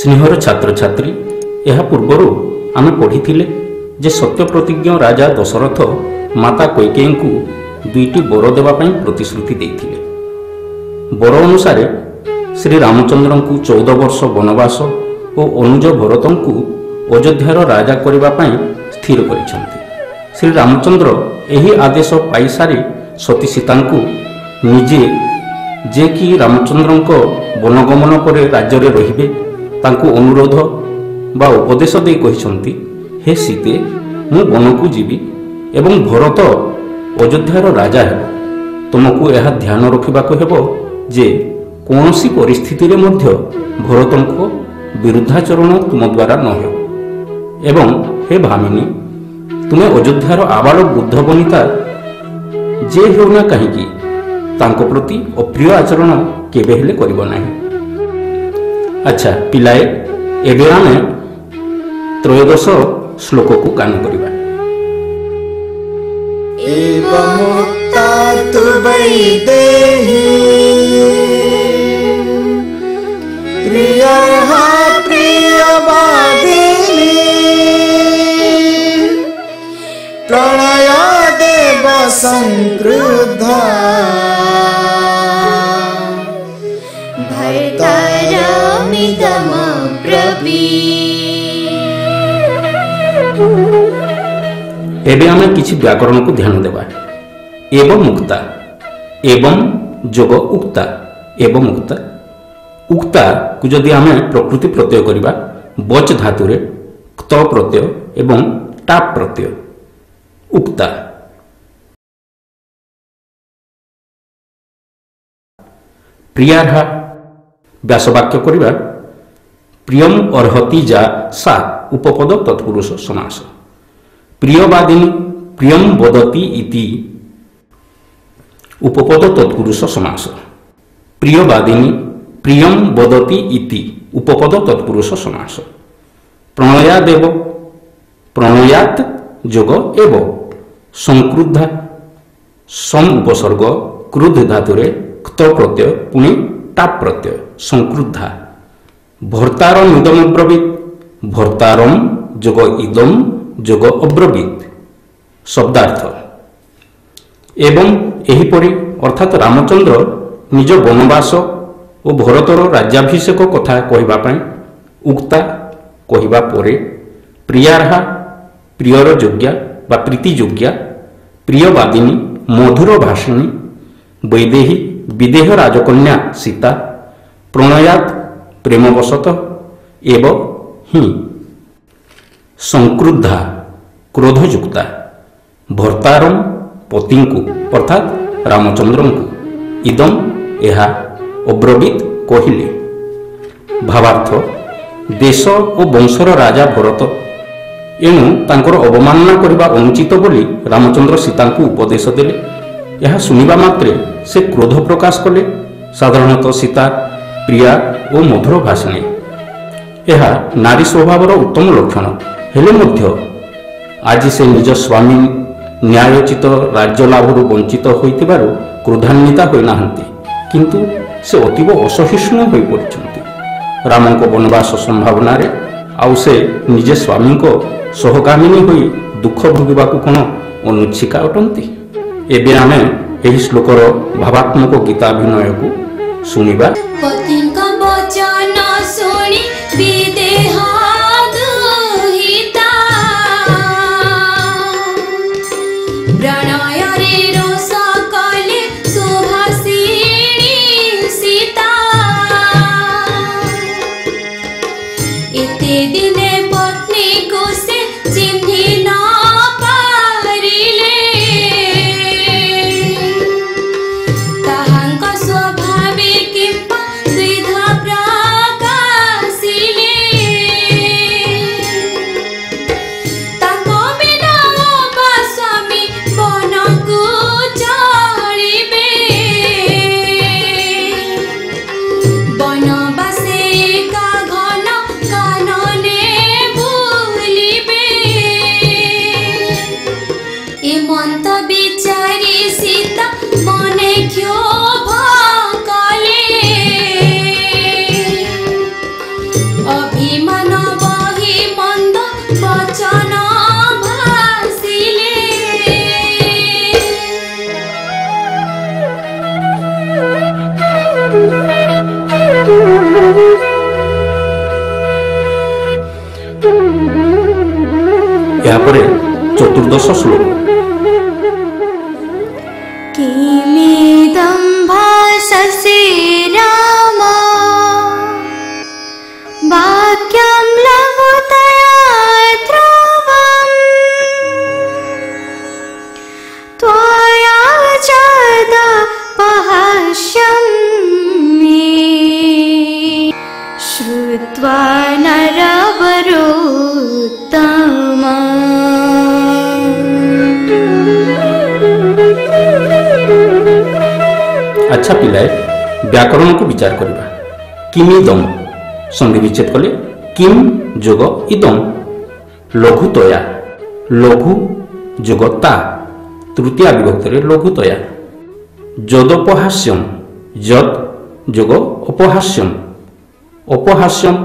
स्नेहर छात्र छात्री यह पूर्वर आम पढ़ी जे सत्यप्रतिज्ञ राजा दशरथ माता कैकेयी को दुईटी वर देवाई प्रतिश्रुति देते। वर अनुसार श्री रामचंद्र को 14 वर्ष वनवास और अनुज भरत को अयोध्यार राजा करने स्थिर करिसेंति। श्री रामचंद्र यही आदेश पाई सारी सती सीता को निजे जे कि रामचंद्र को वनगमन पर राज्य में रहिबे तांको अनुरोध बा उपदेश दे कहिसंति, हे सीते मु वन को जीवी एवं भरत अयोध्यार राजा हेब। तुमको यह ध्यान रखिबाको हेबो जे कौनसी परिस्थिति रे मध्य भरतंको विरुद्धाचरण तुम द्वारा न हो। एवं हे भामिनी तुम्हें अयोध्यार आबाल बुद्ध बनिता जे होना कहीं तांको प्रति अप्रिय आचरण केबे हेले करिबो नाही। अच्छा पिलाए एबे आमे त्रयोदश श्लोक को गान करिबा। एवमुक्ता तु वैदेही प्रियर्हा प्रियवादिनी प्रणयादेव संक्रुद्धा एबे आमे किछि व्याकरण को ध्यान देवा। एवं मुक्ता एवं जोग उक्ता एवं मुक्ता उक्ता को जदि आमे प्रकृति प्रत्यय करिबा बच धातु रे क्त प्रत्यय एवं टाप प्रत्यय उक्ता। प्रियार्हा व्यासवाक्य करिबा प्रियम अर्हति जा सा उपपद तत्पुरुष समास। प्रियवादिनी प्रियम वदति इति उपपद तत्पुरुष समास। प्रियवादिनी प्रियम वदति इति उपपद तत्पुरुष समास। प्रणयादेव प्रणयात जोग एव संक्रुद्धा सम उपसर्ग क्रुद्ध धातुरे क्त प्रत्यय पुणी टाप प्रत्यय संक्रुद्धा। भर्तारम इदम अब्रवीत भर्तारम जोग इदम जोग अब्रवीत शब्दार्थ। एवं एहीपरि अर्थात रामचंद्र निज वनवास और भरतर राज्याभिषेक कथा कहवाई उक्ता कहवा परे प्रियार्हा प्रियर योग्या बा प्रीति योग्या प्रियवादिनी मधुर भाषिणी वैदेही विदेह राजकन्या सीता प्रणयात प्रेमवशत एव हि संक्रुद्धा क्रोधयुक्ता भर्तारम पति को अर्थात रामचंद्र को इदम यह अब्रवीत कहिले। भावार्थ देश और वंशर राजा भरत एणु तांकर अवमानना करबा अनुचित बोली रामचंद्र सीता को उपदेश देले। यह सुनिबा मात्रे से क्रोध प्रकाश कले। साधारणतः सीता प्रिया और मधुर भाषिणी यह नारी स्वभावर उत्तम लक्षण हेले मध्य आज से निज स्वामी न्यायोचित राज्य लाभर वंचित होइतिबारु क्रोधान्विता होई नाहंती, किंतु से अतीव असहिष्णु होई पड़िछंती। रामंको वनवास संभावना रे आउ से निजे स्वामी को सहगामिनी होई दुख भोगिबाकु कोन अनुच्छिका अटंती। एबे आमे एही श्लोकर भावात्मक गीताभिनय को सुनिबा। पतिंका वचन सुनि विदेहा दुहिता प्रणय रे रोष कले सुभाषिणी सीता एते दिने पत्नी को से चिन्हि न पारिले ताहांक स्वभावे किंपा दुई यापर चतुर्दश श्लोक किमिदं भाससे राम वाक्यं लघुतया ध्रुवम् त्वया चादपहास्यं मे श्रुत्वा नरवरोत्तम। अच्छा पिलाए व्याकरण को विचार करवा। किमिदम संधि विच्छेद कले किम जोग इदम लघुतया लघु जोग ता तृतीय विभक्त लघुतया जदोपहास्यम जद जोग अपहास्यम अपहास्यम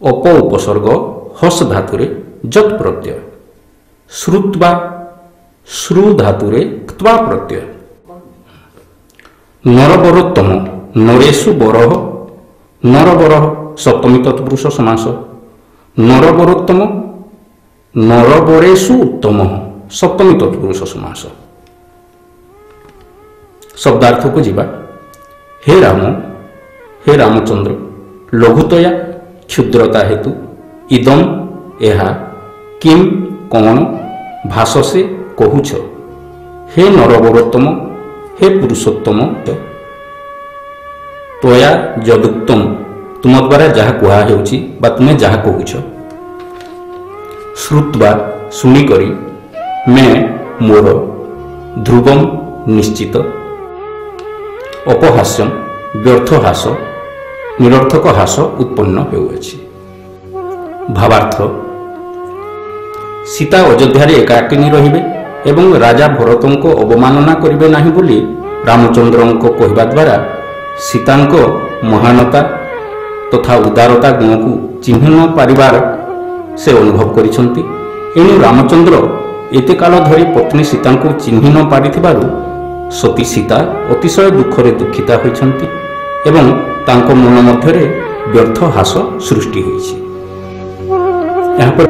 अप उपसर्ग हस धातुरे जत प्रत्यय श्रुत्वा श्रु धातुरे क्त्वा प्रत्यय नरबरोत्तम नरेषु बरह नरबरह सप्तमी तत्पुरुष समास नरबरोत्तम नरबरेषु उत्तम सप्तमी तत्पुरुष समास। शब्दार्थ को जीवा। हे राम हे रामचंद्र लघुतया क्षुद्रता हेतु इदम एहा किम कौन भाषसे कहुछ हे नरबरोत्तम हे पुरुषोत्तम त्वया यदुक्तम तुम द्वारा जहाँ कुहा हेउछि बा तुमे जहाँ कहुछ श्रुत्वा शुणिकरी मैं मोर ध्रुवम निश्चित अपहास्यम व्यर्थ हास निरर्थक हास उत्पन्न हेउछि। भावार्थ सीता अयोध्या एकाकिनी रहिबे एवं राजा भरतंको अवमानना करिबे नाही बोली रामचंद्रंको कहवा द्वारा सीतांको महानता तथा उदारता गुण को चिन्ह न पारिबार से अनुभव करिसंती। एणु रामचंद्र एते काल धरी पत्नी सीता को चिन्ह न पारिथिबारु सती सीता अतिशय दुखरे दुखिता होइछंती एवं तांको मन मध्यरे व्यर्थ हास सृष्टि होइछि। यहाँ पर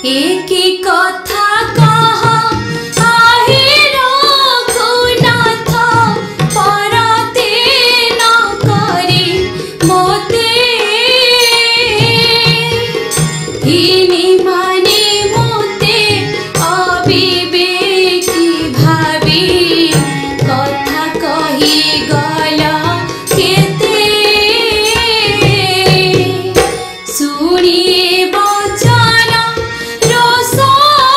एक कथा कह आहे रघुनाथ परते न करी मोते हिनी माने मोते अविवेकी भावी कथा कही गला केते सुनिए बचन रोषाभिमान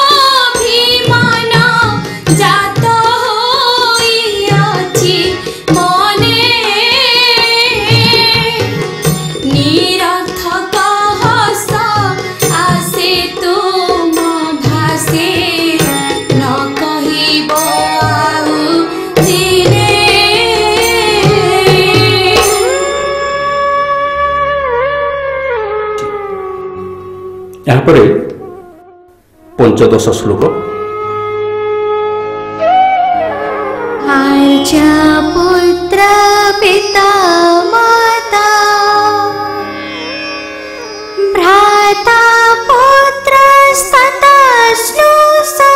जात होइअछि मने निरर्थक हस आसे तुम भासे न कहिब आउ दिने। यहाँ पर पंचदश श्लोक आर्या पुत्र पिता माता भ्राता पुत्र स्तता स्नुषा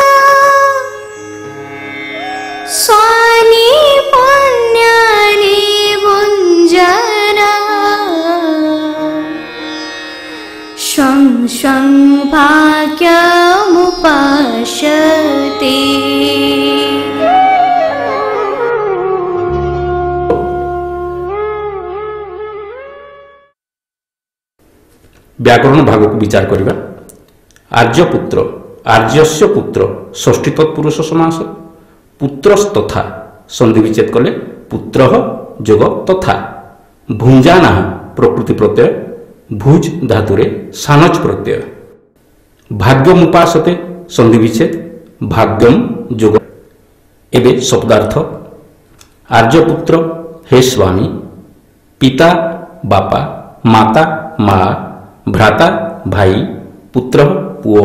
स्वानि पुण्यानि भुञ्जना स्वं स्वं भाग्यमुपाश्यते। व्याकरण भाग को विचार करवा। आर्यपुत्र आर्यस्य पुत्र षष्ठी तत्पुरुष समास पुत्रस्तथा संधि विच्छेद कले पुत्र जोग तथा भुंजाना प्रकृति प्रत्यय भुज धातुरे सानच प्रत्यय भाग्यमुपासते संधि विच्छेद भाग्यम जोग। एबे शब्दार्थ आर्यपुत्र हे स्वामी पिता बापा माता माँ भ्राता भाई पुत्र पुओ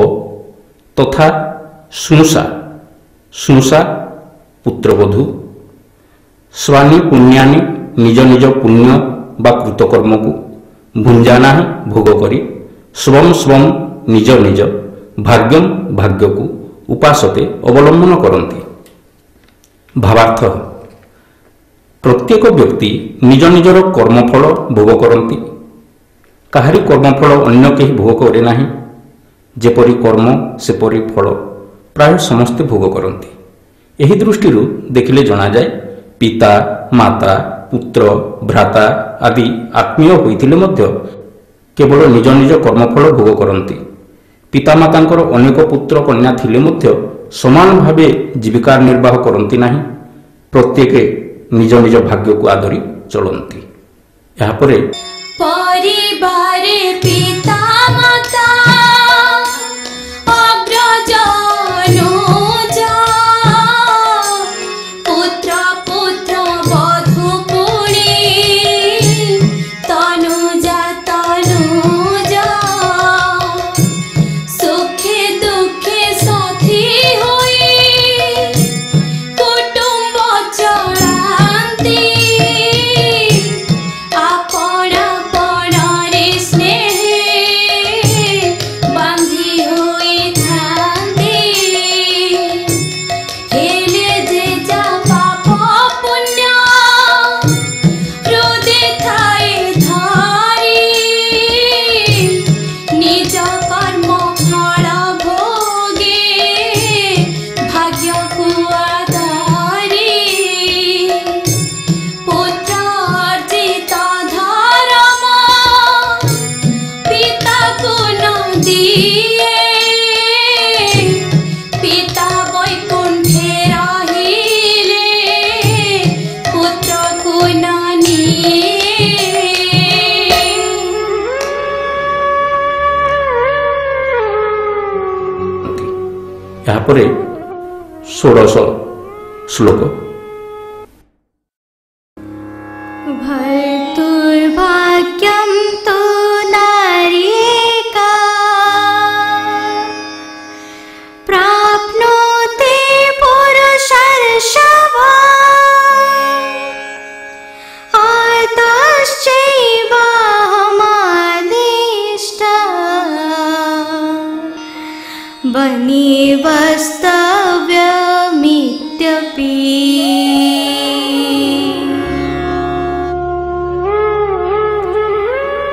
तथा स्नुषा स्नुषा पुत्रवधू ସ୍ୱାନି ପୁଣ୍ୟାନି ନିଜ ନିଜ ପୁଣ୍ୟ ବା କୃତକର୍ମକୁ ଭୁଞ୍ଜାନା ଭୋଗ କରି ସ୍ୱଂ ସ୍ୱଂ ନିଜ ନିଜ ଭାଗ୍ୟମ୍ ଭାଗ୍ୟକୁ ଉପାସତେ ଅବଲମ୍ବନ କରନ୍ତି। ଭାବାର୍ଥ ପ୍ରତ୍ୟେକ ବ୍ୟକ୍ତି ନିଜ ନିଜର କର୍ମଫଳ ଭୋଗ କରନ୍ତି। କାହାରି କର୍ମଫଳ ଅନ୍ୟ କେହି ଭୋଗ କରେ ନାହିଁ। ଯେପରି କର୍ମ ସେପରି ଫଳ ପ୍ରାୟ ସମସ୍ତେ ଭୋଗ କରନ୍ତି। ଏହି ଦୃଷ୍ଟିରୁ ଦେଖିଲେ ଜଣାଯାଏ ପିତା ମାତା ପୁତ୍ର ଭ୍ରାତା ଆଦି ଆତ୍ମୀୟ ହୋଇଥିଲେ ମଧ୍ୟ କେବଳ ନିଜ ନିଜ କର୍ମଫଳ ଭୋଗ କରନ୍ତି। ପିତାମାତାଙ୍କର ଅନେକ ପୁତ୍ର କନ୍ୟା ଥିଲେ ମଧ୍ୟ ସମାନ ଭାବେ ଜୀବିକା ନିର୍ବାହ କରନ୍ତି ନାହିଁ। ପ୍ରତ୍ୟେକ ନିଜ ନିଜ ଭାଗ୍ୟକୁ ଆଦରି ଚଳନ୍ତି। ଏହାପରେ परिवारे पिता माता अग्रज अनुजा पुत्र पुत्र बधू कुड़ी तनुजा तनुजा सुखे दुखे साथी होई कुटुंब चलांती आपणा पणारे स्नेहे बांधी होई थांती हेले जे जा पाप पुण्य हृदय थाए धारी निज कर्म फल भोगे भाग्य को आधारी पुत्र अर्जित धर्म पिता को न दिए पिता वैकुंठे रहिले पुत्र को न निए। ଏହାପରେ 16 ଶ୍ଲୋକ। भर्तुर्भाग्यं तु नारीका प्राप्नोति पुरुषर्षभा आर्तश्चैवाहमादिष्टा बनी वस्तव्यमित्यपि।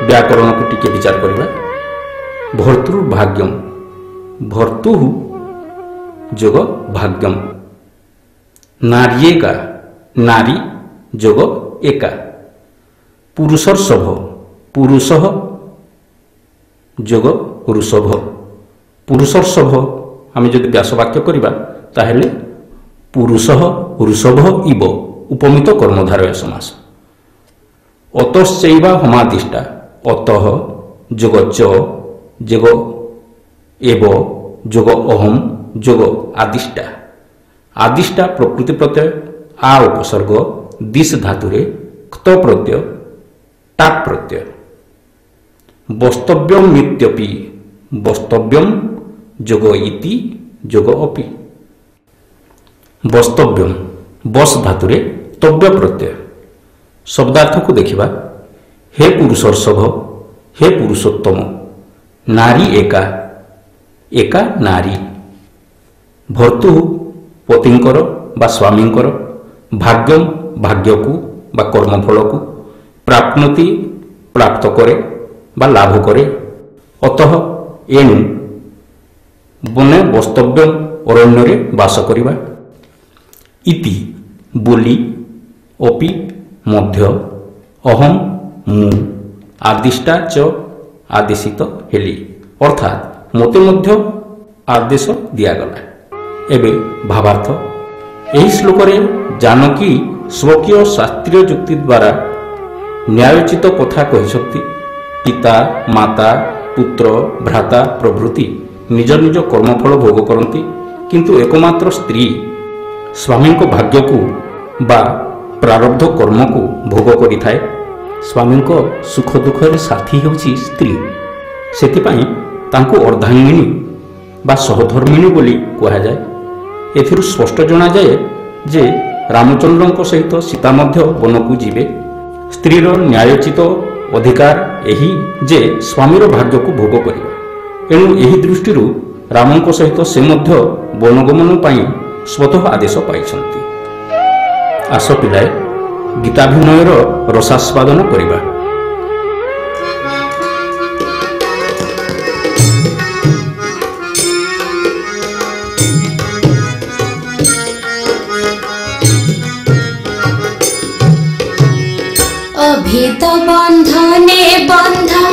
व्याकरण को टिके विचार करवा। भर्तृभाग्यम भर्तु जोग भाग्यम नार्येका नारी जोग एका पुरुषर्षभ पुरुष जोग ऋषभ पुरुषर्षभ आम जब व्यासवाक्य करवा ताहेले पुरुष ऋषभ इव उपमित कर्मधारय समास। अतश्चैवा हमादिष्टा अतः जोग च जोग एव जोग अहम जोग आदिष्टा आदिष्टा प्रकृति प्रत्यय आ उपसर्ग दिश धातुरे क्त प्रत्यय टाक प्रत्यय। वस्तव्यम मित्यपि वस्तव्यम जोग इति जोग अपि। वस्तव्यम बस धातुरे तव्य प्रत्यय। शब्दार्थ को देखिबा हे पुरुषर्षभ हे पुरुषोत्तम नारी एका एका नारी भर्तु पतिंकर बा स्वामींकर भाग्यम भाग्यकु बा कर्मफलकु प्राप्नोति प्राप्त करे बा लाभ करे अतः एणु बने वस्तव्यम अरण्य बास करिबा इति बोली अपि मध्य अहम मु आदिष्टा च आदेशित हेली अर्थात मते मध्य आदेश दियागला। एबे भावार्थ एही श्लोक रे जानकी स्वकीय शास्त्रीय युक्ति द्वारा न्यायोचित कथा कहिसक्ति। पिता माता पुत्र भ्राता प्रभृति निज निज कर्मफल भोग करती किंतु एकमात्र स्त्री स्वामी को भाग्य को बा प्रारब्ध कर्म को भोग करि थाए। स्वामी को सुख दुख रे साथी होची स्त्री सेतिपाई तांको अर्धांगिनी बा सहधर्मिणी बोली कहा जाए। एथिरु स्पष्ट जना जाए जे ରାମଚନ୍ଦ୍ରଙ୍କ ସହିତ ସୀତା ମଧ୍ୟ ବନକୁ ଯିବେ। ସ୍ତ୍ରୀର ନ୍ୟାୟୋଚିତ ଅଧିକାର ଏହି ଯେ ସ୍ୱାମୀର ଭାଗ୍ୟକୁ ଭୋଗ କରିବା। ଏଣୁ ଏହି ଦୃଷ୍ଟିରୁ ରାମଙ୍କ ସହିତ ସେ ମଧ୍ୟ ବନଗମନ ପାଇଁ ସ୍ୱତଃ ଆଦେଶ ପାଇଛନ୍ତି। ଆସ ପିଲାଏ, ଗୀତାଭିନୟର ରସାସ୍ୱାଦନ କରିବା। अभेद बंधने बंधा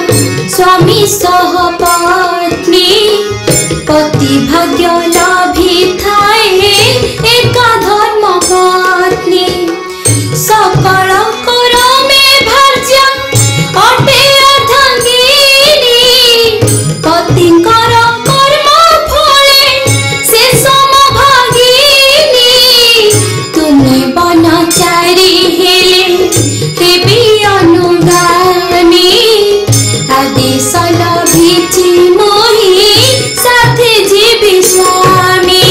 स्वामी सह पत्नी पति भाग्य लाभी थाए एका धर्म पत्नी सकल करमे भार्य अटे अर्धांगिनी पतिंकर कर्म फले से समभागिनी तुमे बनचारी हेले हेबी अनुगामी आदेश लभिछि मोहि साथे जीवी स्वामी।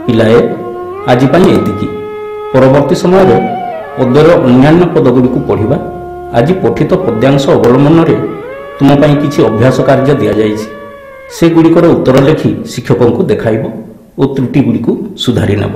ପିଲାଏ, ଆଜି ପାଇଁ ଏତିକି। ପରବର୍ତ୍ତୀ ସମୟରେ ପଦ୍ୟର ଅନ୍ୟାନ୍ୟ ପଦଗୁଡ଼ିକୁ ପଢ଼ିବା। ଆଜି ପଠିତ ପଦ୍ୟାଂଶ ଅବଲମ୍ବନରେ ତୁମ ପାଇଁ କିଛି ଅଭ୍ୟାସ କାର୍ଯ୍ୟ ଦିଆଯାଇଛି। ସେଗୁଡ଼ିକର ଉତ୍ତର ଲେଖି ଶିକ୍ଷକଙ୍କୁ ଦେଖାଇବ ଓ ତ୍ରୁଟିଗୁଡ଼ିକୁ ସୁଧାରି ନେବ।